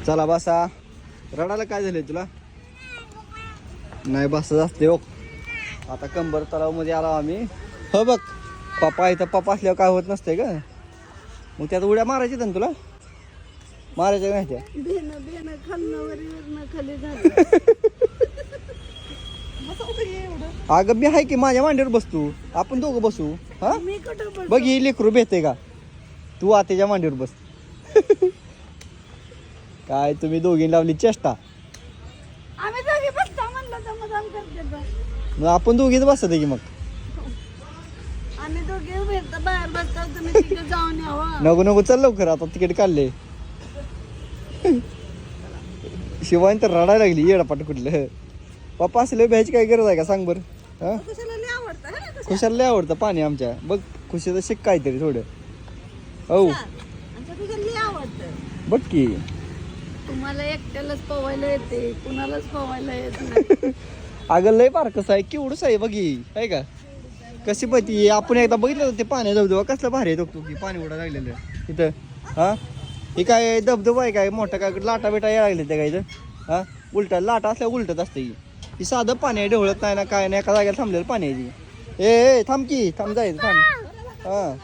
चला बसा. रडायला काय झालंय तुला? नाही बसत असते हो. आता कंबर तलाव मध्ये आला आम्ही. हो बघ पप्पा इथं, पप्पा असल्यावर काय होत नसते का? मग त्यात उड्या मारायच्या ना तुला? मारायच्या नाही त्या? अगं मी आहे की, माझ्या मांडीवर बसतो, आपण दोघं बसू. हा बघ ही लेकरू भेटते का? तू आत्याच्या मांडीवर बस. काय तुम्ही दोघी लावली चेष्टा. मग आपण दोघीच बसत की. मग नको नको चल लवकर, आता तिकीट काढले. शिवानी तर रडायला लागली येडापाट कुठलं. पप्पा असले भ्यायची काय गरज आहे का सांग बरं? हा खुशाला लय आवडतं पाणी आमच्या. बघ खुशीचं शिक काहीतरी थोडं. हो बघ की. तुम्हाला एकट्यालाच पवायला येते, कुणालाच पवायला येत नाही. अगं लय बारकस आहे, केवढंच आहे बघी आहे का? कशी पती आपण एकदा बघितलं होतं ते पाणी धबधबा कसला भारी आहे तो की पाणी उडा लागलेलं इथं. हा हे काय धबधबा आहे काय मोठा? काय लाटा बिटा यायला लागले त्या काय इथं? हा उलटा लाटा असल्या उलटत असते ही साधं पाणी आहे, ढवळत नाही ना काय नाही, एका जागेला थांबलेलं पाणी आहे ती. ए थांब की, थांब जायचं थांब. हा